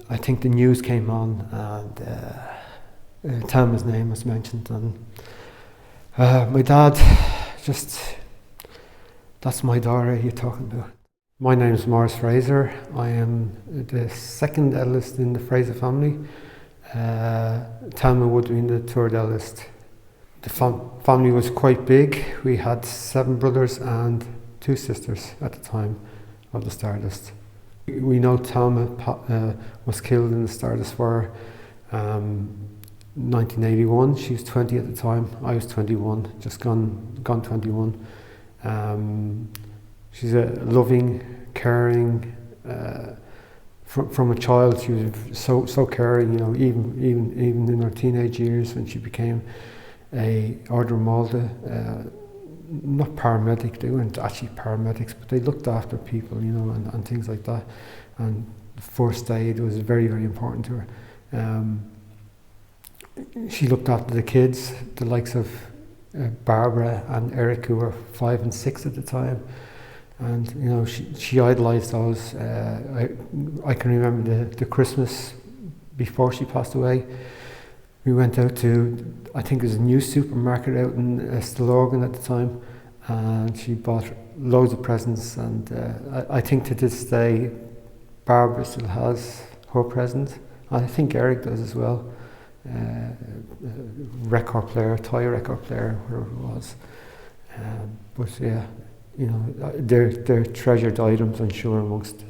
I think the news came on, and Thelma's name was mentioned, and my dad just, that's my daughter you're talking about. My name is Fraser. I am the second eldest in the Fraser family. Thelma would have been the third eldest. The family was quite big. We had 7 brothers and 2 sisters at the time of the Stardust. We know Thelma was killed in the Stardust Fire 1981. She was 20 at the time. I was 21, just gone 21. She's a loving, caring. From a child, she was so caring. You know, even in her teenage years, when she became a Order of Malta, not paramedic. They weren't actually paramedics, but they looked after people, you know, and things like that. And first aid was very, very important to her. She looked after the kids, the likes of Barbara and Eric, who were 5 and 6 at the time. And you know, she idolised those. I can remember the Christmas before she passed away. We went out to, I think it was a new supermarket out in Stillorgan at the time, and she bought loads of presents. And I think to this day, Barbara still has her present. I think Eric does as well. Record player, toy record player, whatever it was. But yeah. You know, they're treasured items, I'm sure, amongst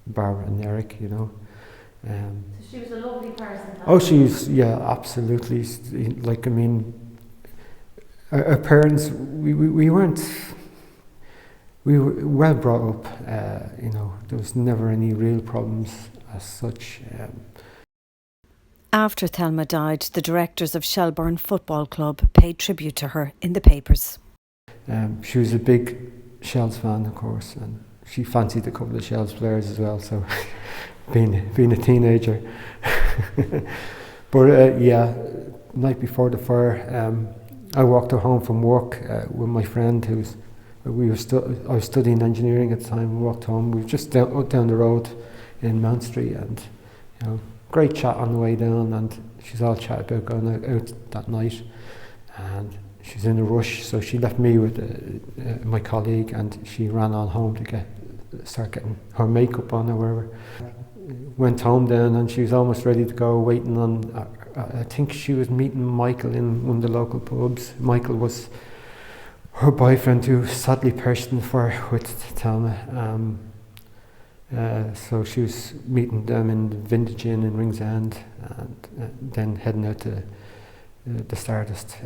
Barbara and Eric, you know. So she was a lovely person. Oh, yeah, absolutely. Like, I mean, our parents, we were well brought up, you know, there was never any real problems as such. After Thelma died, the directors of Shelbourne Football Club paid tribute to her in the papers. She was a big Shells fan, of course, and she fancied a couple of Shells players as well, so being a teenager. But yeah, night before the fire, I walked her home from work with my friend I was studying engineering at the time. We walked home, we were just down the road in Mount Street, and you know, great chat on the way down, and she's all chat about going out that night, and she's in a rush, so she left me with my colleague, and she ran on home to start getting her makeup on or whatever. Went home then, and she was almost ready to go, waiting on, I think she was meeting Michael in one of the local pubs. Michael was her boyfriend, who sadly perished in the fire with Thelma. So she was meeting them in the Vintage Inn in Ringsend, and then heading out to the Stardust.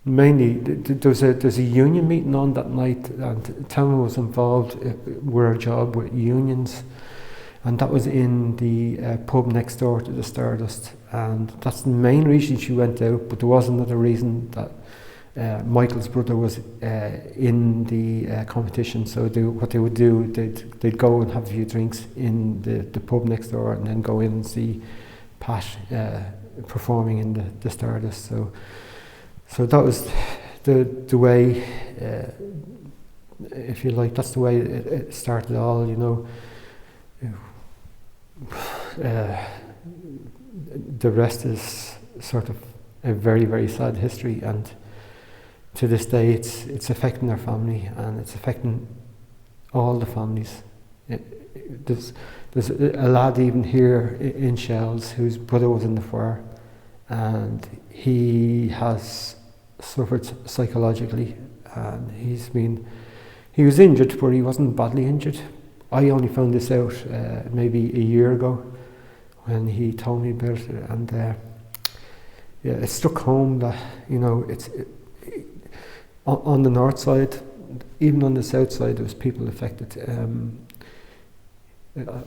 Mainly, there's a union meeting on that night, and Thelma was involved with her job with unions, and that was in the pub next door to the Stardust, and that's the main reason she went out. But there was another reason, that Michael's brother was in the competition, so what they would do, they'd go and have a few drinks in the pub next door, and then go in and see Pat performing in the Stardust. So that was the way, if you like, that's the way it started all, you know. The rest is sort of a very, very sad history, and to this day it's affecting our family, and it's affecting all the families. There's a lad even here in Shells whose brother was in the fire, and he has suffered psychologically, and he was injured, but he wasn't badly injured. I only found this out maybe a year ago when he told me about it, and yeah, it struck home that, you know, on the north side, even on the south side, there was people affected.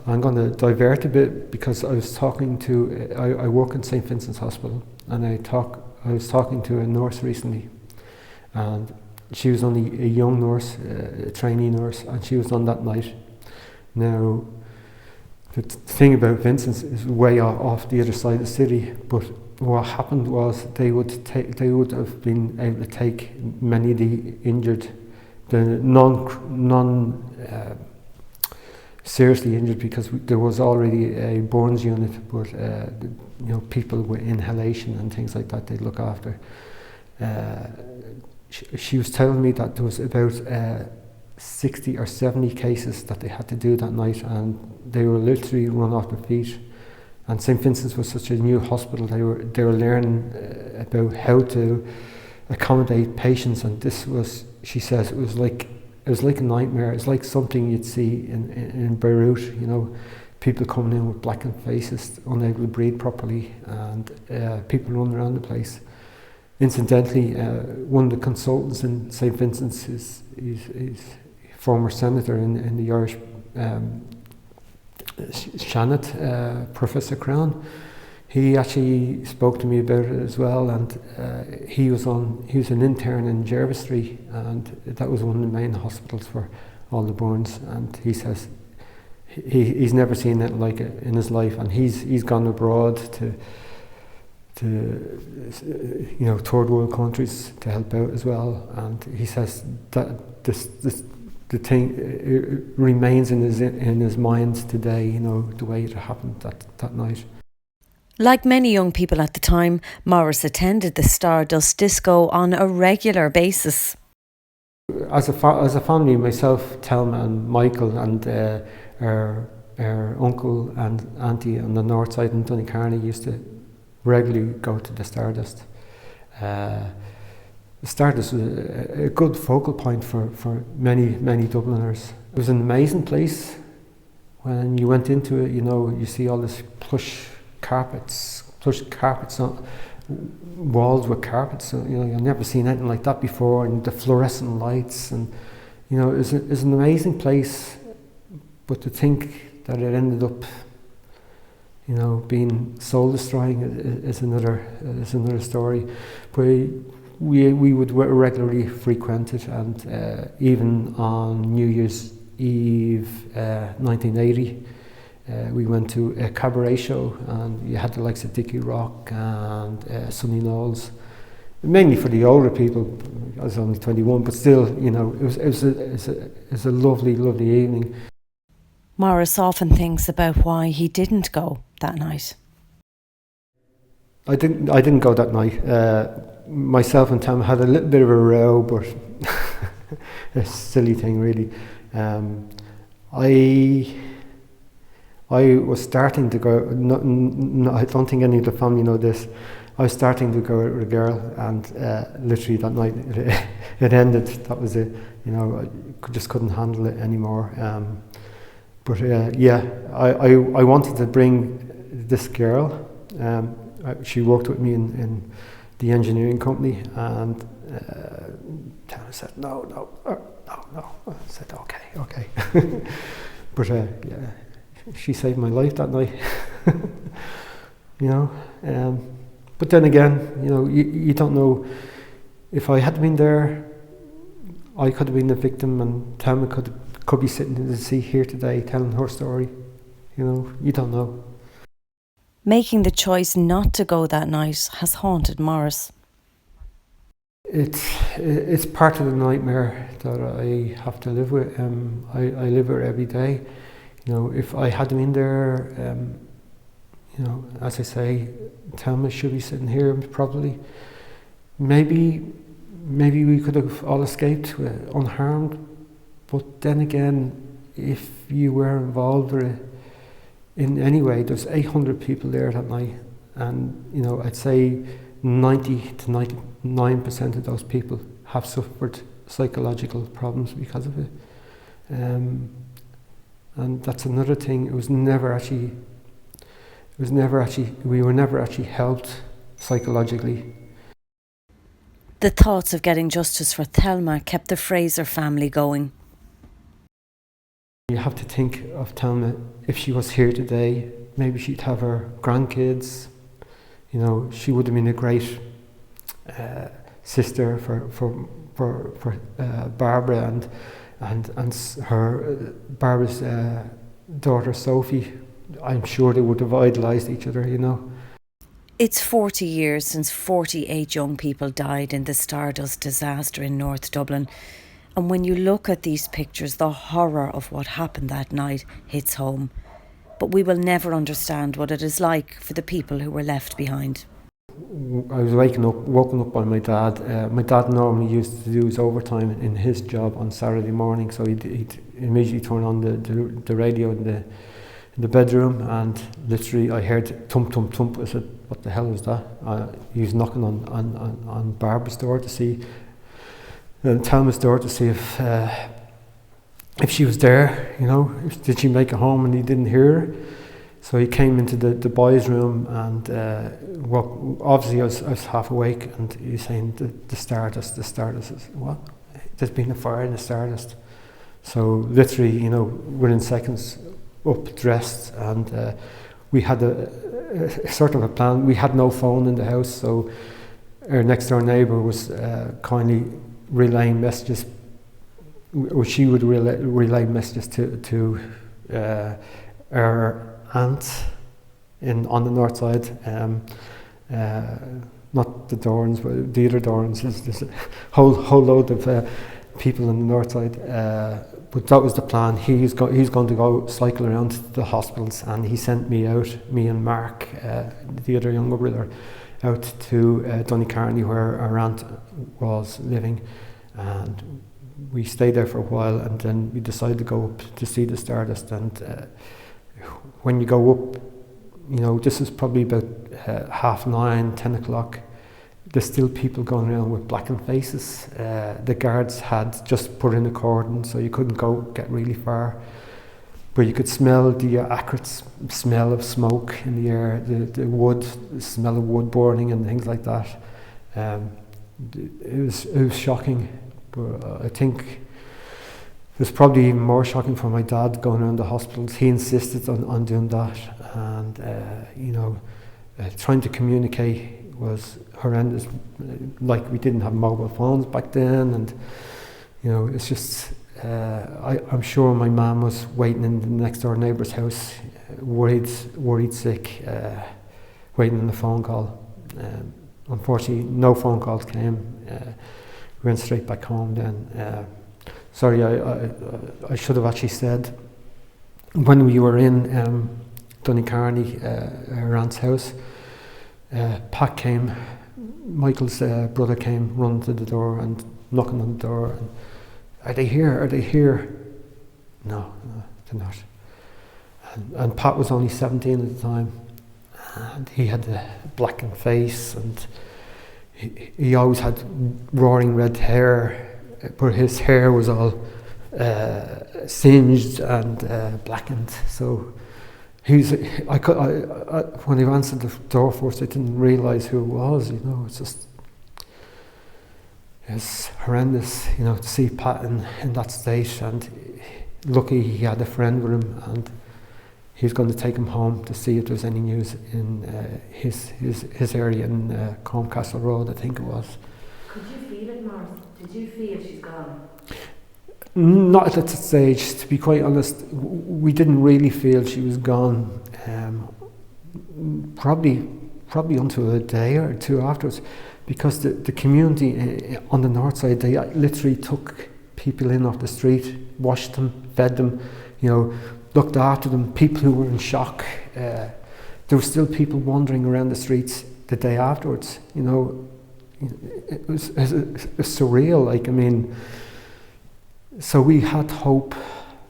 I'm going to divert a bit, because I was talking to, I work in St. Vincent's Hospital, and I was talking to a nurse recently, and she was only a young nurse, a trainee nurse, and she was on that night. Now, the thing about Vincent's is way off the other side of the city, but what happened was they would have been able to take many of the injured, the seriously injured because there was already a burns unit, but people with inhalation and things like that they'd look after. She was telling me that there was about 60 or 70 cases that they had to do that night, and they were literally run off their feet. And St. Vincent's was such a new hospital. They were learning about how to accommodate patients, and this was, she says, it was like a nightmare. It's like something you'd see in Beirut, people coming in with blackened faces, unable to breathe properly, and people running around the place. Incidentally, one of the consultants in St. Vincent's is former senator in the Irish Shannon, Professor Crown. He actually spoke to me about it as well, and he was an intern in Jervis Street, and that was one of the main hospitals for all the burns. And he says he's never seen it like it in his life, and he's gone abroad to third world countries to help out as well. And he says that the thing it remains in his mind today. The way it happened that night. Like many young people at the time, Morris attended the Stardust Disco on a regular basis. As a family, myself, Thelma and Michael, and our uncle and auntie on the north side in Donnycarney used to regularly go to the Stardust. The Stardust was a good focal point for many Dubliners. It was an amazing place. When you went into it, you see all this plush carpets on walls with carpets. You've never seen anything like that before, and the fluorescent lights, and it's an amazing place. But to think that it ended up, being soul destroying is another story. But we would regularly frequent it, and even on New Year's Eve, 1980. We went to a cabaret show, and you had the likes of Dickie Rock and Sonny Knowles, mainly for the older people. I was only 21, but still, it was a lovely evening. Morris often thinks about why he didn't go that night. I didn't go that night. Myself and Tom had a little bit of a row, but a silly thing really. I was starting to go, I don't think any of the family know this, I was starting to go with a girl, and literally that night it ended. That was it. I just couldn't handle it anymore. I wanted to bring this girl. She worked with me in the engineering company, and Tana said, no. I said, okay. But she saved my life that night. But then again, you don't know. If I had been there, I could have been the victim, and Thelma could be sitting in the seat here today telling her story. You don't know. Making the choice not to go that night has haunted Morris. It's part of the nightmare that I have to live with. I live with it every day. If I had been there, as I say, Thelma should be sitting here probably. Maybe we could have all escaped unharmed. But then again, if you were involved with it in any way, there's 800 people there that night, and I'd say 90 to 99% of those people have suffered psychological problems because of it. And that's another thing. We were never actually helped psychologically. The thoughts of getting justice for Thelma kept the Fraser family going. You have to think of Thelma. If she was here today, maybe she'd have her grandkids. She would have been a great sister for Barbara and her Barbara's daughter Sophie. I'm sure they would have idolised each other. It's 40 years since 48 young people died in the Stardust Disaster in North Dublin. And when you look at these pictures, the horror of what happened that night hits home. But we will never understand what it is like for the people who were left behind. I was woken up by my dad. My dad normally used to do his overtime in his job on Saturday morning, so he'd immediately turn on the radio in the bedroom, and literally I heard thump, thump, thump. I said, what the hell was that? He was knocking on Barbara's door to see, Thelma's door to see if she was there, you know, did she make it home, and he didn't hear her. So he came into the boys' room, and obviously I was half awake, and he's saying, the Stardust. I said, what? There's been a fire in the Stardust. So literally, you know, within seconds, up, dressed, and we had a sort of a plan. We had no phone in the house, so our next door neighbour was kindly relaying messages, or she would relay messages to our aunt on the north side, not the Dorans, but the other Dorans. There's a whole load of people on the north side. But that was the plan. He's going to go cycle around to the hospitals, and he sent me and Mark, the other younger brother, out to Donnycarney, where our aunt was living, and we stayed there for a while, and then we decided to go up to see the Stardust. And when you go up, you know, this is probably about 9:30, 10 o'clock. There's still people going around with blackened faces. The guards had just put in a cordon, so you couldn't get really far. But you could smell the acrid smell of smoke in the air, the smell of wood burning and things like that. It was shocking, but I think it was probably even more shocking for my dad going around the hospitals. He insisted on doing that, and you know, trying to communicate was horrendous. Like, we didn't have mobile phones back then, and you know, it's just I'm sure my mum was waiting in the next door neighbour's house, worried sick, waiting on a phone call. Unfortunately, no phone calls came. We went straight back home then. Sorry, I should have actually said, when we were in Donnycarney, our aunt's house, Pat came, Michael's brother came running to the door and knocking on the door, and, are they here? No, they're not. And Pat was only 17 at the time, and he had a blackened face, and he always had roaring red hair, but his hair was all singed and blackened. So when he answered the door first, I didn't realise who it was. You know, it's horrendous. You know, to see Pat in that state, and lucky he had a friend with him, and he was going to take him home to see if there was any news in his area in Comcastle Road, I think it was. Could you feel it, Morris? Did you feel she's gone? Not at that stage, to be quite honest. We didn't really feel she was gone. Probably until a day or two afterwards, because the community on the north side, they literally took people in off the street, washed them, fed them, you know, looked after them. People who were in shock. There were still people wandering around the streets the day afterwards. You know, it was surreal. Like, I mean, so we had hope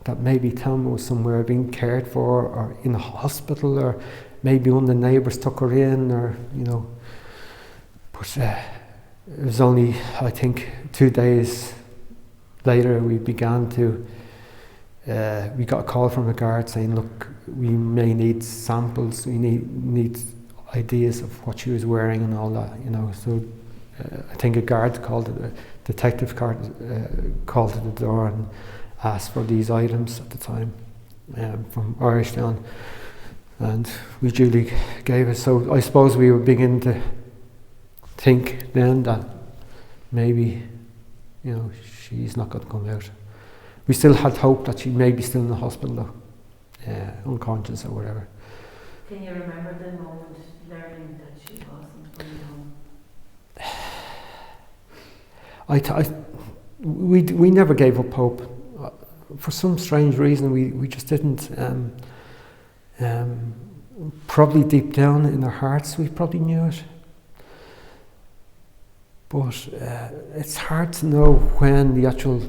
that maybe Thelma was somewhere being cared for, or in a hospital, or maybe one of the neighbours took her in, or, you know. But it was only, I think, 2 days later we began to, we got a call from a guard saying, look, we may need samples, we need ideas of what she was wearing and all that, you know. So I think a guard called it, a detective called at the door and asked for these items at the time from Irishtown, and we duly gave it. So I suppose we were beginning to think then that maybe, you know, she's not going to come out. We still had hope that she may be still in the hospital though, unconscious or whatever. Can you remember the moment learning that she wasn't coming home? we never gave up hope. For some strange reason, we just didn't. Probably deep down in our hearts, we probably knew it. But it's hard to know when the actual,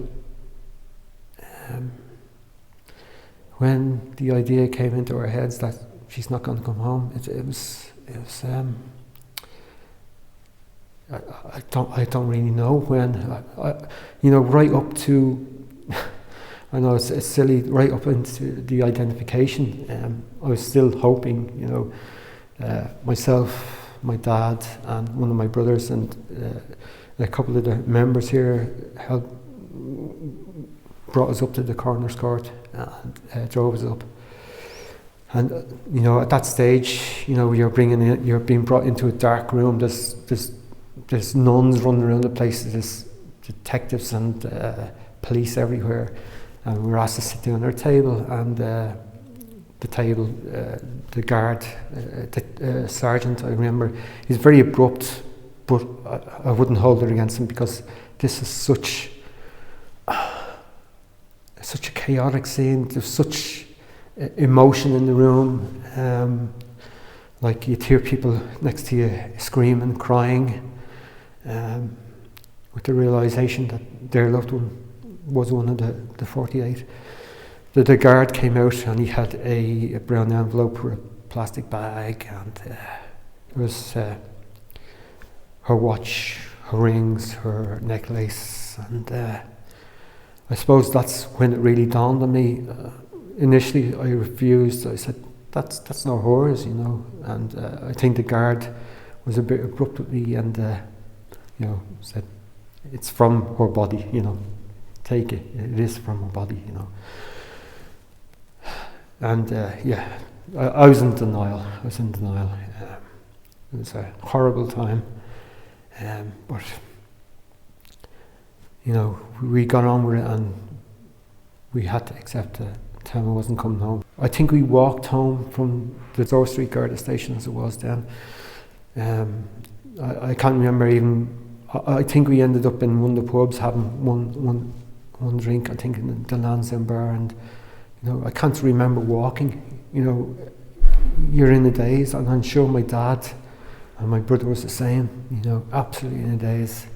when the idea came into our heads that she's not going to come home. It was. I don't really know when. Right up to. I know it's silly. Right up into the identification, I was still hoping. Myself, my dad, and one of my brothers, and a couple of the members here brought us up to the coroner's court and drove us up. And at that stage, you're being brought into a dark room. There's nuns running around the place. There's detectives and police everywhere. And we were asked to sit down at our table, and the guard, the sergeant, I remember, he's very abrupt, but I wouldn't hold it against him, because this is such a chaotic scene. There's such emotion in the room. Like you'd hear people next to you screaming, crying, with the realisation that their loved one was one of the 48. The guard came out, and he had a brown envelope or a plastic bag, and it was her watch, her rings, her necklace, and I suppose that's when it really dawned on me. Initially, I refused. I said, "That's not hers," and I think the guard was a bit abrupt with me, and said, "It's from her body, take it. It is from her body, And I was in denial. It was a horrible time, but we got on with it, and we had to accept that Thelma wasn't coming home. I think we walked home from the Door Street Garda station, as it was then. I can't remember even. I think we ended up in one of the pubs having one drink. I think in the Lansdowne bar, and I can't remember walking. You're in a daze, and I'm sure my dad and my brother was the same. Absolutely in a daze.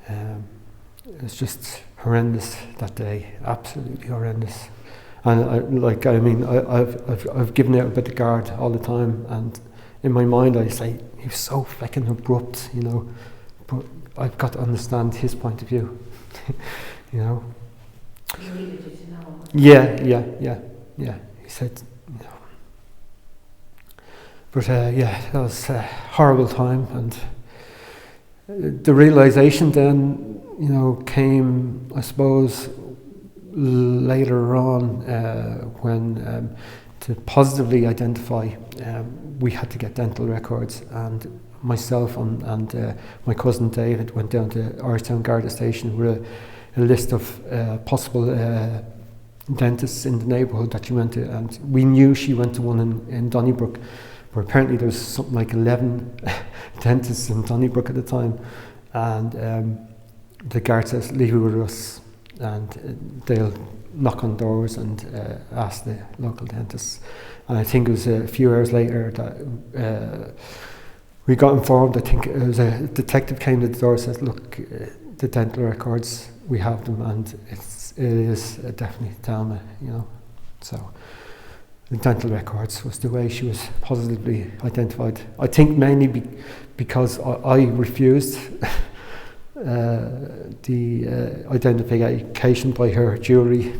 It was just horrendous that day, absolutely horrendous. And I've given out about the guard all the time, and in my mind I say he was so fucking abrupt, but I've got to understand his point of view, You needed you to know. Yeah. He said, But that was a horrible time, and the realisation then, came, I suppose, later on when to positively identify, we had to get dental records, and myself and my cousin David went down to Irishtown Garda Station with a list of possible dentists in the neighbourhood that she went to, and we knew she went to one in Donnybrook, but apparently there was something like 11 dentists in Donnybrook at the time, and the guard says, leave it with us, and they'll knock on doors and ask the local dentists. And I think it was a few hours later that we got informed. I think it was a detective came to the door and said, look, the dental records, we have them, and it is definitely Thelma, So the dental records was the way she was positively identified. I think mainly because I refused the identification by her jewellery,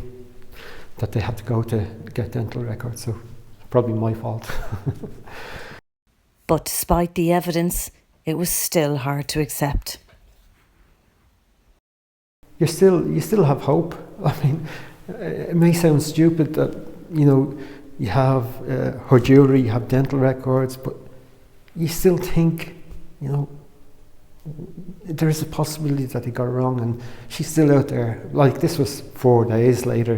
that they had to go to get dental records, so probably my fault. But despite the evidence, it was still hard to accept. You still have hope. I mean, it may sound stupid that, you have her jewellery, you have dental records, but you still think, there is a possibility that he got it wrong, and she's still out there. Like, this was 4 days later,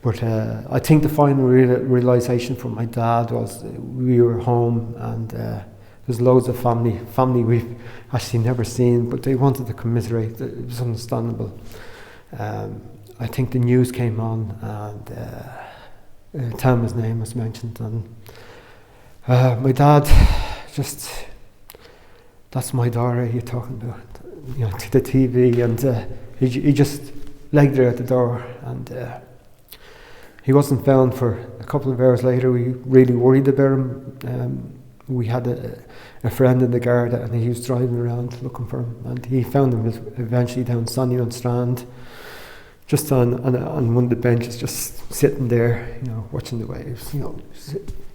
But I think the final realisation from my dad was we were home, and there's loads of family we've actually never seen, but they wanted to commiserate. It was understandable. I think the news came on, and Thelma's name was mentioned, and my dad just, that's my daughter you're talking about, you know, to the TV, and he just legged her out the door, and he wasn't found for a couple of hours later. We really worried about him. We had a friend in the Garda, and he was driving around looking for him, and he found him eventually down Sonny Strand, just on one of the benches, just sitting there, you know, watching the waves. You know,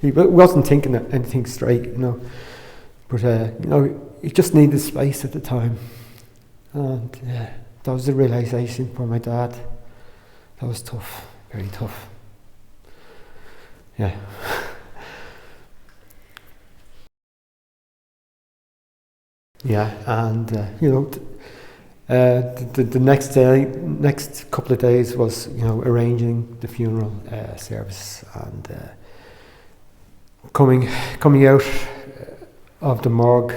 he wasn't thinking anything straight, you know, but you know, he just needed space at the time, and that was the realization for my dad. That was tough, very tough. Yeah. Yeah, and you know, the next couple of days was, you know, arranging the funeral service, and coming out of the morgue,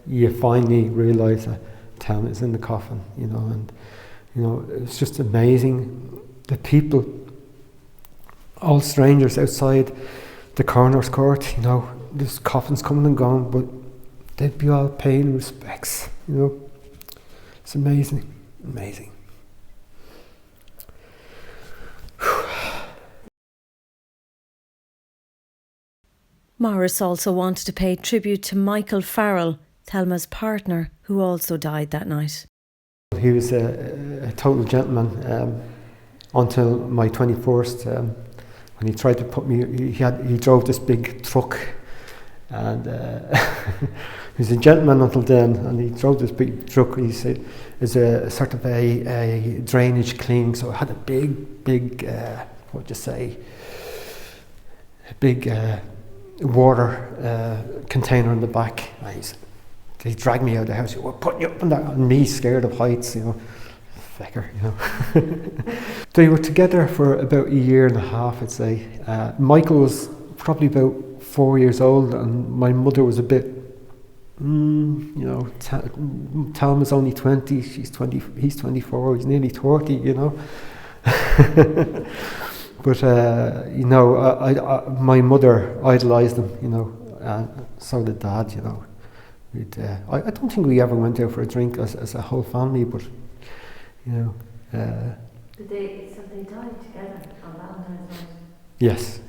you finally realise that Thelma is in the coffin, you know, and you know, it's just amazing. The people, all strangers outside the coroner's court, you know, there's coffins coming and going, but they'd be all paying respects, you know. It's amazing, amazing. Morris also wanted to pay tribute to Michael Farrell, Thelma's partner, who also died that night. He was a total gentleman until my 21st, when he tried to put me. He drove this big truck, and he was a gentleman until then. And he drove this big truck. He said it's a sort of a drainage cleaning, so it had a big what do you say? A big water container in the back. They dragged me out of the house. We're putting you up in that, and me scared of heights, you know, fecker, you know. They were together for about a year and a half, I'd say. Michael was probably about 4 years old, and my mother was a bit, you know, Thelma's only 20, she's 20, he's 24, he's nearly 30, you know. But you know, I my mother idolised him, you know, so did Dad, you know. I don't think we ever went out for a drink as a whole family, but you know. So they died together on Valentine's night? Yes.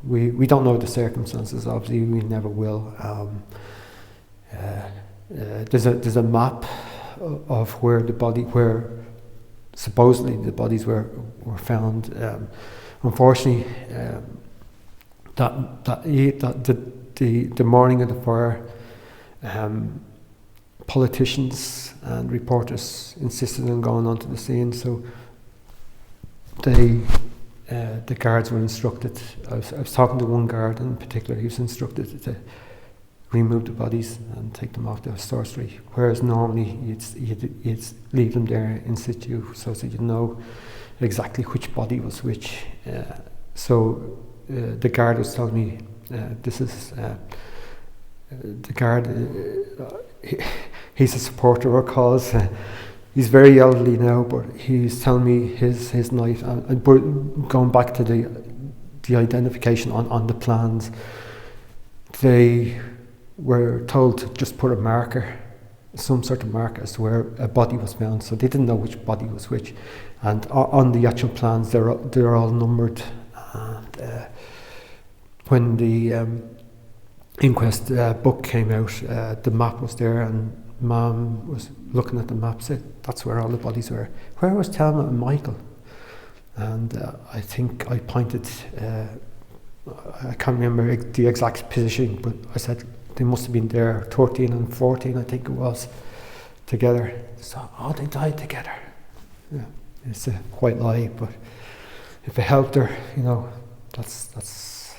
We don't know the circumstances. Obviously, we never will. There's a map of where supposedly the bodies were found. Unfortunately, the morning of the fire, politicians and reporters insisted on going onto the scene, so the guards were instructed. I was talking to one guard in particular. He was instructed to remove the bodies and take them off the historicity, whereas normally you'd leave them there in situ, so you'd know exactly which body was which. So the guard was telling me, this is the guard, he's a supporter of our cause. He's very elderly now, but he's telling me his night, and going back to the identification on the plans, they were told to just put a marker, some sort of marker as to where a body was found, so they didn't know which body was which. And on the actual plans, they're all numbered. And when the Inquest book came out, the map was there, and Mum was looking at the map, said that's where all the bodies were. Where was Thelma and Michael? And I think I pointed, I can't remember the exact position, but I said they must have been there, 13 and 14, I think it was, together. So, they died together. Yeah, it's a white lie, but if it helped her, you know, that's.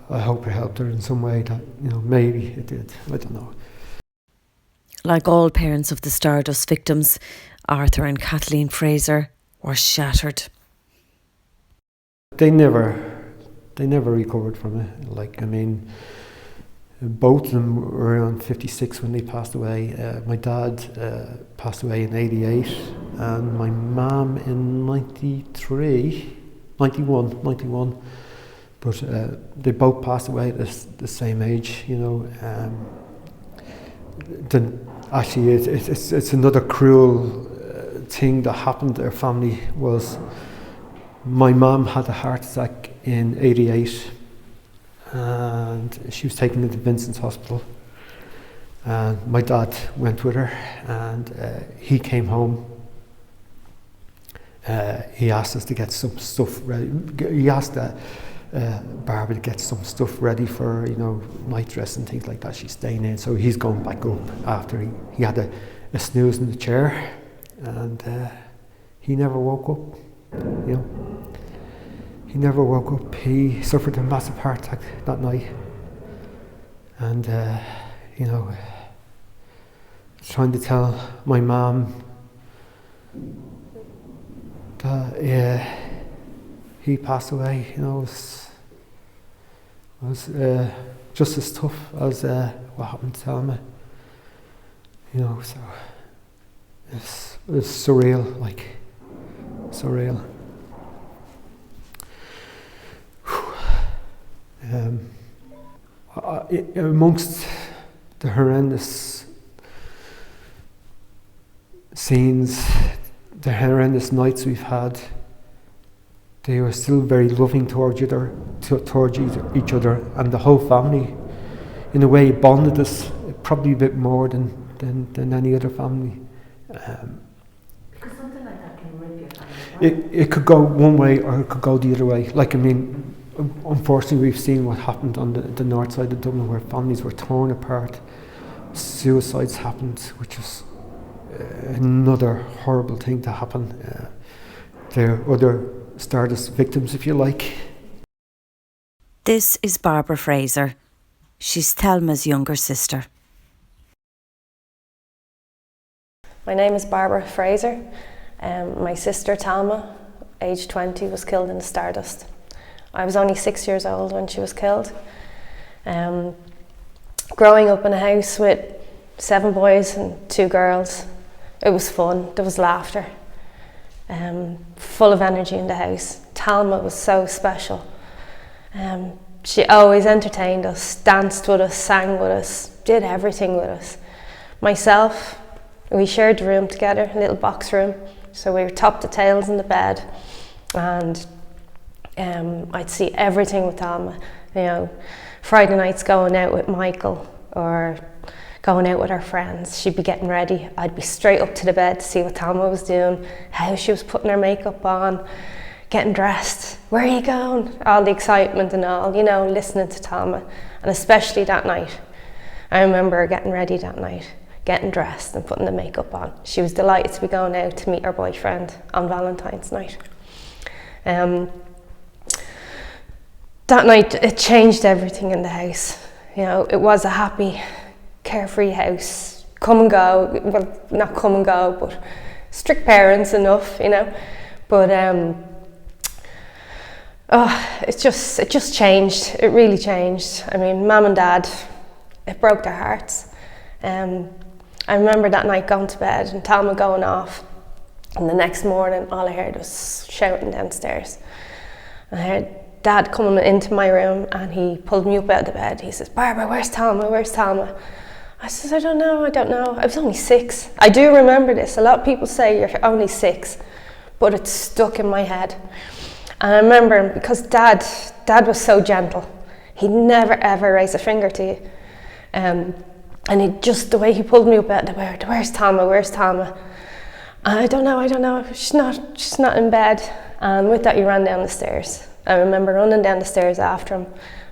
I hope it helped her in some way. That, you know, maybe it did. I don't know. Like all parents of the Stardust victims, Arthur and Kathleen Fraser were shattered. They never they never recovered from it. Like, I mean, both of them were around 56 when they passed away. My dad passed away in 88, and my mum in 91. But they both passed away at the same age, you know. Actually, it's another cruel thing that happened to their family was my mum had a heart attack in 88, and she was taken into Vincent's Hospital, and my dad went with her, and he came home. He asked us to get some stuff ready. He asked Barbara to get some stuff ready for, you know, night dress and things like that. She's staying in, so he's going back up after he had a snooze in the chair, and he never woke up, you know. He never woke up. He suffered a massive heart attack that night, and you know, trying to tell my mum that he passed away, you know, was just as tough as what happened to Thelma, you know. So it's surreal, like surreal. Amongst the horrendous scenes, the horrendous nights we've had, they were still very loving towards each other, and the whole family, in a way, bonded us probably a bit more than any other family. Because something like that can rip your family. It could go one way or it could go the other way. Like, I mean, unfortunately, we've seen what happened on the north side of Dublin, where families were torn apart. Suicides happened, which was another horrible thing to happen. There are other Stardust victims, if you like. This is Barbara Fraser. She's Thelma's younger sister. My name is Barbara Fraser. My sister Thelma, aged 20, was killed in the Stardust. I was only 6 years old when she was killed. Growing up in a house with 7 boys and 2 girls, it was fun, there was laughter, full of energy in the house. Thelma was so special. She always entertained us, danced with us, sang with us, did everything with us. Myself, we shared the room together, a little box room, so we were top to tails in the bed, and I'd see everything with Thelma. You know, Friday nights going out with Michael or going out with our friends. She'd be getting ready. I'd be straight up to the bed to see what Thelma was doing, how she was putting her makeup on, getting dressed. Where are you going? All the excitement and all, you know, listening to Thelma. And especially that night. I remember her getting ready that night, getting dressed and putting the makeup on. She was delighted to be going out to meet her boyfriend on Valentine's night. That night, it changed everything in the house. You know, it was a happy, carefree house. Come and go, well, not come and go, but strict parents enough, you know. But it just changed. It really changed. I mean, Mum and Dad, it broke their hearts. I remember that night going to bed and Thelma going off, and the next morning, all I heard was shouting downstairs. I heard Dad coming into my room, and he pulled me up out of the bed. He says, "Barbara, where's Thelma? Where's Thelma?" I says, I don't know. I was only 6. I do remember this. A lot of people say you're only 6, but it stuck in my head. And I remember, because Dad was so gentle, he'd never ever raise a finger to you. And the way he pulled me up out of the bed, "Where's Thelma? Where's Thelma?" I don't know. She's not in bed. And with that, he ran down the stairs. I remember running down the stairs after him,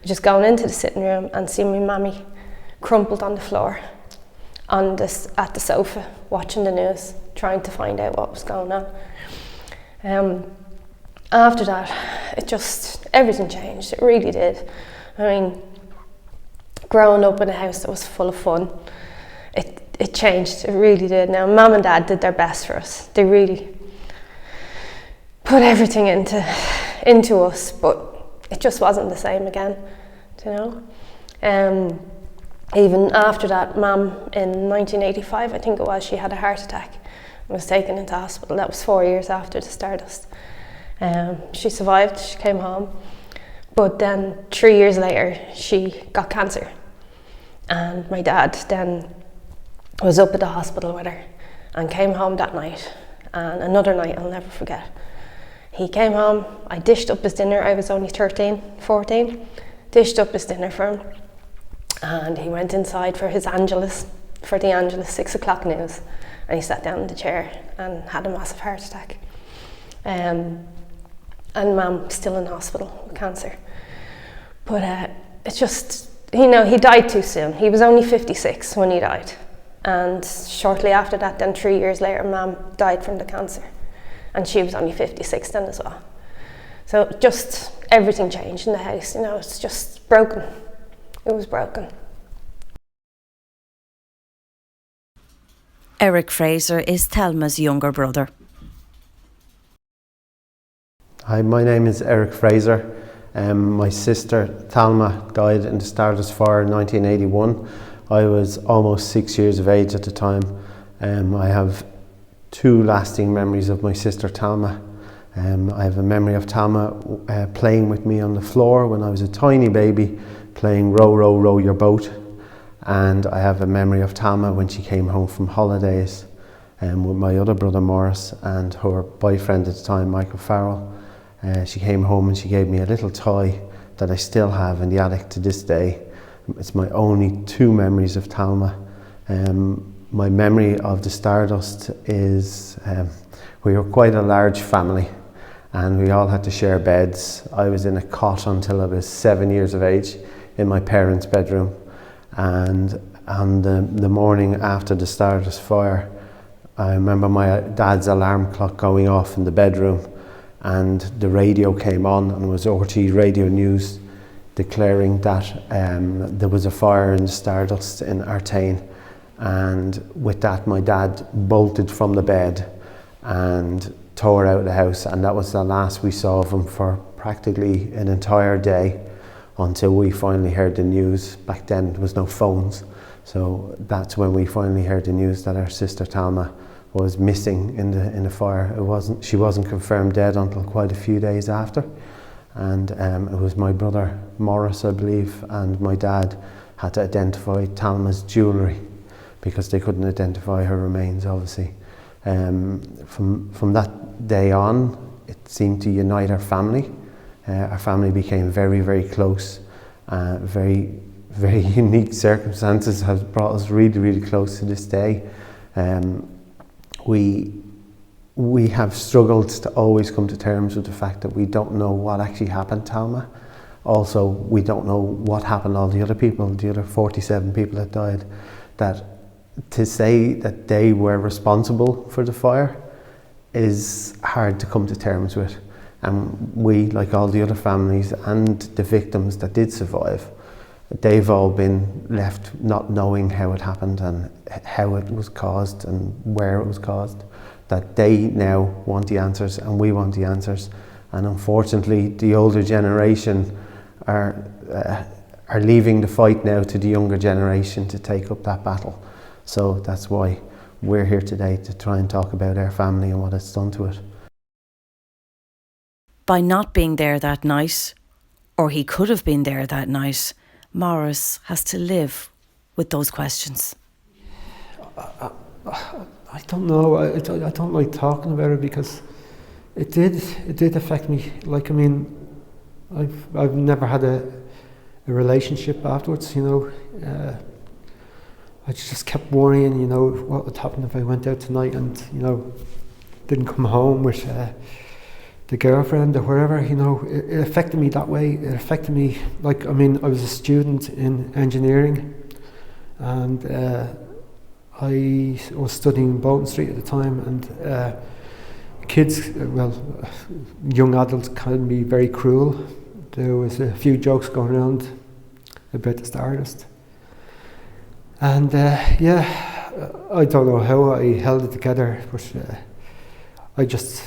just going into the sitting room and seeing my mammy crumpled on the floor at the sofa, watching the news, trying to find out what was going on. After that, everything changed. It really did. I mean, growing up in a house that was full of fun, it changed. It really did. Now, Mum and Dad did their best for us. They really put everything into us, but it just wasn't the same again, you know. Even after that, Mum in 1985, I think it was, she had a heart attack and was taken into hospital. That was 4 years after the Stardust. She survived, she came home, but then 3 years later she got cancer, and my dad then was up at the hospital with her and came home that night. And another night I'll never forget, he came home, I dished up his dinner, I was only 13, 14, dished up his dinner for him, and he went inside for his Angelus, for the Angelus 6 o'clock news, and he sat down in the chair and had a massive heart attack. And Mum still in hospital with cancer. But it's just, you know, he died too soon. He was only 56 when he died. And shortly after that, then 3 years later, Mum died from the cancer. And she was only 56 then as well. So just everything changed in the house, you know, it's just broken. It was broken. Eric Fraser is Thelma's younger brother. Hi, my name is Eric Fraser. My sister Thelma died in the Stardust fire in 1981. I was almost 6 years of age at the time. I have two lasting memories of my sister Thelma. I have a memory of Thelma playing with me on the floor when I was a tiny baby, playing Row, Row, Row Your Boat. And I have a memory of Thelma when she came home from holidays with my other brother Morris and her boyfriend at the time, Michael Farrell. She came home and she gave me a little toy that I still have in the attic to this day. It's my only two memories of Thelma. My memory of the Stardust is we were quite a large family and we all had to share beds. I was in a cot until I was 7 years of age in my parents' bedroom. And on the morning after the Stardust fire, I remember my dad's alarm clock going off in the bedroom, and the radio came on, and it was RT Radio News declaring that there was a fire in the Stardust in Artane. And with that, my dad bolted from the bed and tore out of the house, and that was the last we saw of him for practically an entire day until we finally heard the news. Back then there was no phones, so that's when we finally heard the news that our sister Thelma was missing in the fire. She wasn't confirmed dead until quite a few days after, and it was my brother Morris, I believe, and my dad had to identify Thelma's jewellery because they couldn't identify her remains, obviously. From that day on, it seemed to unite our family. Our family became very, very close. Very, very unique circumstances have brought us really, really close to this day. We have struggled to always come to terms with the fact that we don't know what actually happened to Thelma. Also, we don't know what happened to all the other people, the other 47 people that died. That to say that they were responsible for the fire is hard to come to terms with. And we, like all the other families and the victims that did survive, they've all been left not knowing how it happened and how it was caused and where it was caused. That they now want the answers and we want the answers. And unfortunately, the older generation are leaving the fight now to the younger generation to take up that battle. So that's why we're here today, to try and talk about our family and what it's done to it. By not being there that night, or he could have been there that night, Morris has to live with those questions. I don't know. I don't like talking about it because it did affect me. Like, I mean, I've never had a relationship afterwards. You know, I just kept worrying. You know, what would happen if I went out tonight and didn't come home with the girlfriend or wherever. You know, it affected me that way. It affected me. Like, I mean, I was a student in engineering, and I was studying in Bolton Street at the time, and kids, young adults can be very cruel. There was a few jokes going around about the Stardust. And I don't know how I held it together, but I just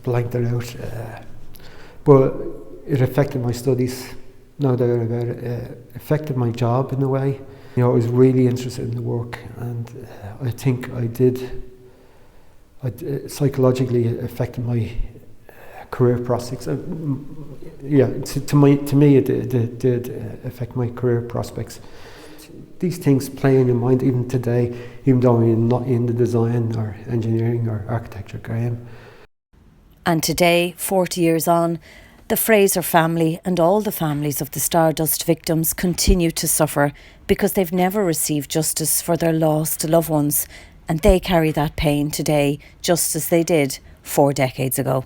blanked it out. But It affected my studies, no doubt about it. It affected my job in a way. You know, I was really interested in the work, and I think psychologically it affected my career prospects. To me it did affect my career prospects. These things play in your mind even today, even though I'm not in the design or engineering or architecture, Graham. And today, 40 years on, the Fraser family and all the families of the Stardust victims continue to suffer because they've never received justice for their lost loved ones, and they carry that pain today just as they did 4 decades ago.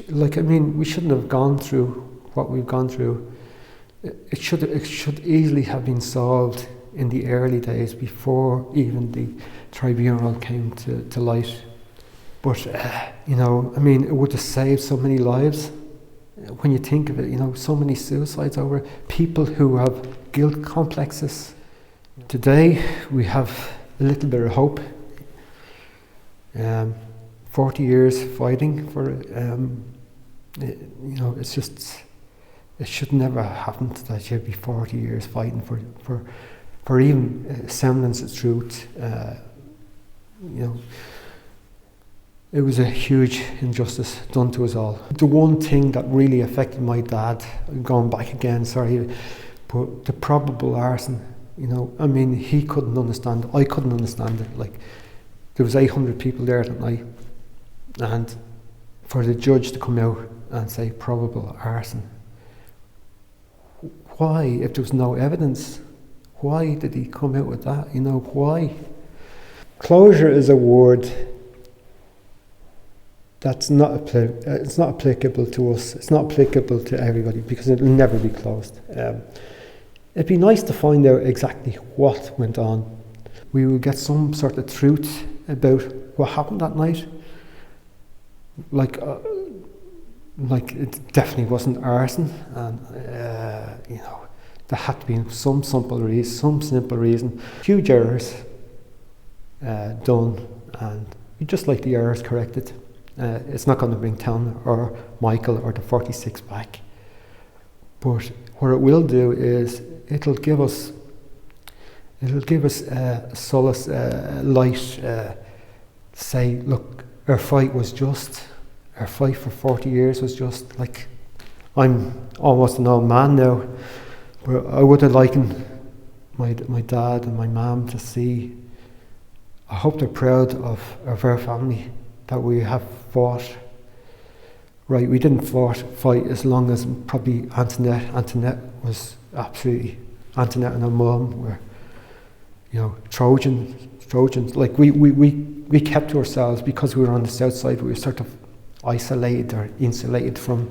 Like, I mean, we shouldn't have gone through what we've gone through. It should easily have been solved in the early days before even the tribunal came to light. But, you know, I mean, it would have saved so many lives. When you think of it, you know, so many suicides over people who have guilt complexes. Today, we have a little bit of hope. 40 years fighting for it, you know, it's just, it should never have happened that you'd be 40 years fighting for even a semblance of truth. You know, it was a huge injustice done to us all. The one thing that really affected my dad, going back again, sorry, but the probable arson, you know, I mean, he couldn't understand it, I couldn't understand it. Like, there was 800 people there that night, and for the judge to come out and say probable arson, why, if there was no evidence, why did he come out with that, you know, why? Closure is a word that's not it's not applicable to us, it's not applicable to everybody because it'll never be closed. It'd be nice to find out exactly what went on. We will get some sort of truth about what happened that night. Like it definitely wasn't arson, and you know, there had to be some simple reason. Huge errors done, and we just like the errors corrected. It's not going to bring Thelma or Michael or the 46 back, but what it will do is it'll give us solace, light. Say, look, our fight was just. Our fight for 40 years was just. Like, I'm almost an old man now, but I would have likened my dad and my mum to see. I hope they're proud of our family, that we have fought. Right, we didn't fight as long as probably Antoinette. Antoinette was absolutely, Antoinette and her mum were, you know, Trojans. Like, we kept to ourselves because we were on the south side. We were sort of isolated or insulated from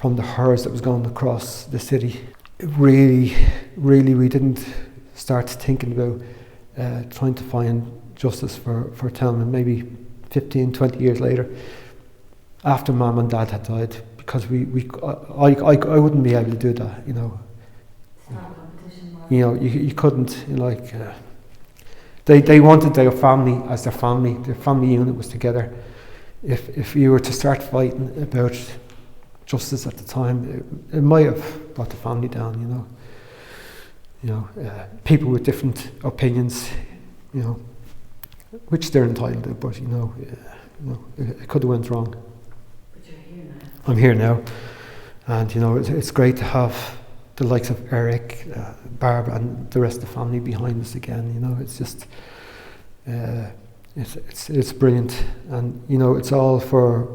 the horrors that was going across the city. Really, we didn't start thinking about trying to find justice for Thelma maybe 15, 20 years later, after Mum and Dad had died, because I wouldn't be able to do that, you know. It's not a competition, Mark. You know, you couldn't, you know, like, they wanted their family as their family unit was together. If you were to start fighting about justice at the time, it might have brought the family down, you know. You know, people with different opinions, you know, which they're entitled to, but you know, it could have went wrong. But you're here now. I'm here now, and you know, it's great to have the likes of Eric, Barb, and the rest of the family behind us again. You know, it's just, it's brilliant, and you know, it's all for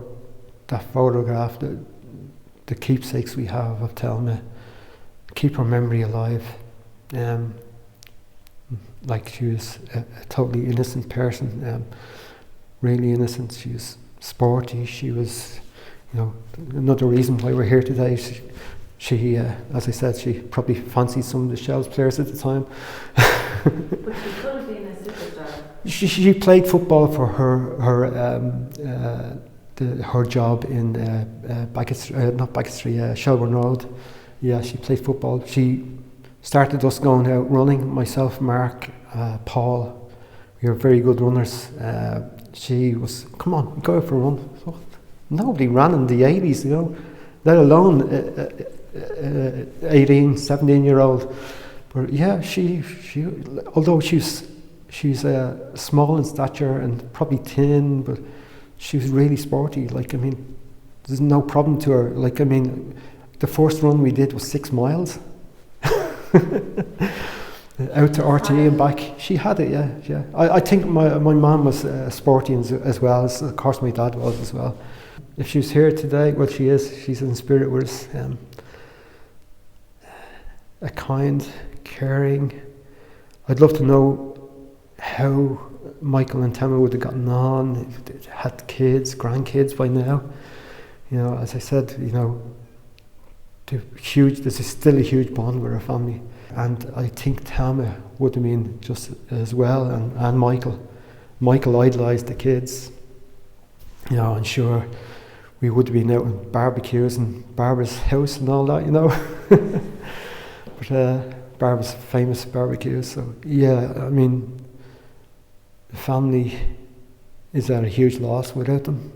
that photograph, the keepsakes we have of Thelma, keep her memory alive. Like, she was a totally innocent person, really innocent. She was sporty. She was, you know, another reason why we're here today. She as I said, she probably fancied some of the Shells players at the time. But she could have been a superstar. She played football for her job in Shelburne Road. Yeah, she played football. She started us going out running, myself, Mark, Paul. We were very good runners. She was, come on, go out for a run. So, nobody ran in the 80s, you know, let alone 18, 17-year-old. But yeah, she although she's small in stature and probably thin, but she was really sporty. Like, I mean, there's no problem to her. Like, I mean, the first run we did was 6 miles. Out to RT and back. She had it, yeah. I think my mum was sporty as well, as of course my dad was as well. If she was here today, well, she is. She's in spirit with us. A kind, caring. I'd love to know how Michael and Thelma would have gotten on, if they had kids, grandkids by now. You know, as I said, you know, there's still a huge bond with our family. And I think Thelma would have been just as well, and Michael. Michael idolised the kids. You know, and sure, we would have been out on barbecues in Barbara's house and all that, you know. But Barbara's famous barbecues, so yeah, I mean, the family is at a huge loss without them.